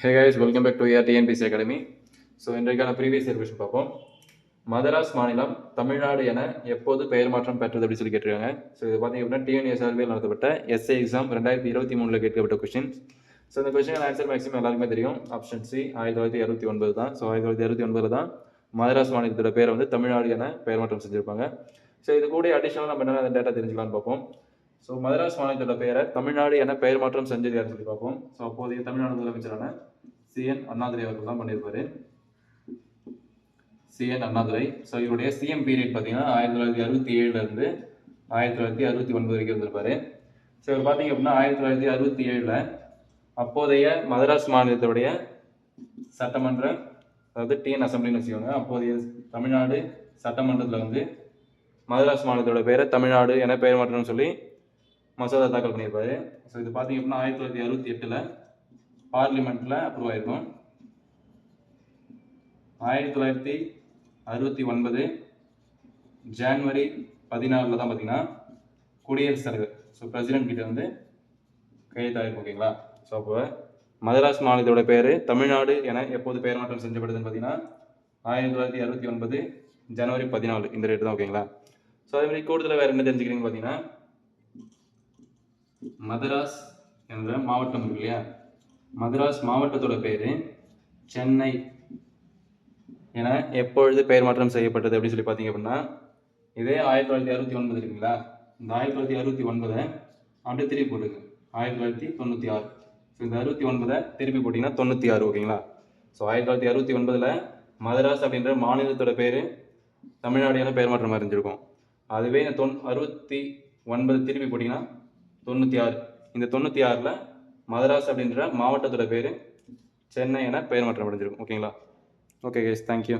Hey guys, welcome back to your TNPC Academy. So இன்றைக்கான previous year question பார்ப்போம். மதராஸ் மாநிலம் தமிழ்நாடு என எப்போது பெயர் மாற்றம் பெற்றது அப்படின்னு சொல்லி கேட்டிருக்காங்க. ஸோ இது பார்த்தீங்க அப்படின்னா டிஎன்எஸ்ஆர்பியில் நடத்தப்பட்ட எஸ்ஏ எக்ஸாம் 2023 கேட்கப்பட்ட கொஸ்டின். ஸோ இந்த கொஸ்டின் ஆன்சர் மேக்ஸிமம் எல்லாருக்குமே தெரியும். ஆப்ஷன் சி 1969 தான். ஸோ 1969 தான் மதராஸ் மாநிலத்தோட பேரை வந்து தமிழ்நாடு என பெயர் மாற்றம் செஞ்சுருப்பாங்க. ஸோ இது கூட அடிஷனலாக நம்ம என்ன டேட்டா தெரிஞ்சுக்கலாம்னு பார்ப்போம். ஸோ மதராஸ் மாநிலத்தோட பெயரை தமிழ்நாடு என பெயர் மாற்றம் செஞ்சது யாருன்னு சொல்லி பார்ப்போம். ஸோ அப்போதைய தமிழ்நாடு முதலமைச்சரான சிஎன் அண்ணாதுரை அவர்கள் தான் பண்ணியிருப்பாரு. சிஎன் அண்ணாதுரை. ஸோ இவருடைய சிஎம் பீரியட் பார்த்தீங்கன்னா 1967 1969 வரைக்கும் இருந்திருப்பாரு. ஸோ இவர் பார்த்தீங்க அப்படின்னா 1967 அப்போதைய மதராஸ் மாநிலத்துடைய சட்டமன்ற, அதாவது டிஎன் அசம்பிளின்னு வச்சுக்கோங்க, அப்போதைய தமிழ்நாடு சட்டமன்றத்தில் வந்து மதராஸ் மாநிலத்தோட பேரை தமிழ்நாடு என பெயர் மாற்றம்னு சொல்லி மசோதா தாக்கல் பண்ணியிருப்பாரு. ஸோ இது பார்த்தீங்க அப்படின்னா 1968 பார்லிமெண்ட்டில் அப்ரூவ் ஆயிருக்கும். 1969 ஜான்வரி 16 தான் பார்த்தீங்கன்னா குடியரசுத் தலைவர், ஸோ பிரசிடென்ட் கிட்ட வந்து கையெழுத்தாயிருக்கும். ஓகேங்களா? ஸோ அப்போ மதராஸ் மாநிலத்தோட பேர் தமிழ்நாடு என எப்போது பெயர் மாற்றம் செஞ்சப்படுதுன்னு பார்த்தீங்கன்னா 1969 ஜனவரி 14 இந்த ரேட்டு தான். ஓகேங்களா? ஸோ அதே மாதிரி கூடுதலாக வேறு என்ன தெரிஞ்சுக்கிறீங்கன்னு பார்த்தீங்கன்னா, மதராஸ் என்ற மாவட்டம் இருக்கு இல்லையா, மதராஸ் மாவட்டத்தோட பேர் சென்னை என எப்பொழுது பெயர் மாற்றம் செய்யப்பட்டது அப்படின்னு சொல்லி பார்த்தீங்க அப்படின்னா, இதே 1969 இருக்குங்களா, இந்த 1969 அப்படியே திருப்பி போட்டுங்க 1996. ஸோ இந்த 69 திருப்பி போட்டிங்கன்னா 96. ஓகேங்களா? ஸோ 1969 மதராஸ் அப்படின்ற மாநிலத்தோட பேர் தமிழ்நாடு என பெயர் மாற்றம் அறிஞ்சிருக்கும். அதுவே இந்த 69 திருப்பி போட்டிங்கன்னா 96. இந்த 96 மதராஸ் அப்படின்ற மாவட்டத்தோட பேர் சென்னை என பெயர் மாற்றம் அடைஞ்சிருக்கும். ஓகேங்களா? Okay guys, thank you.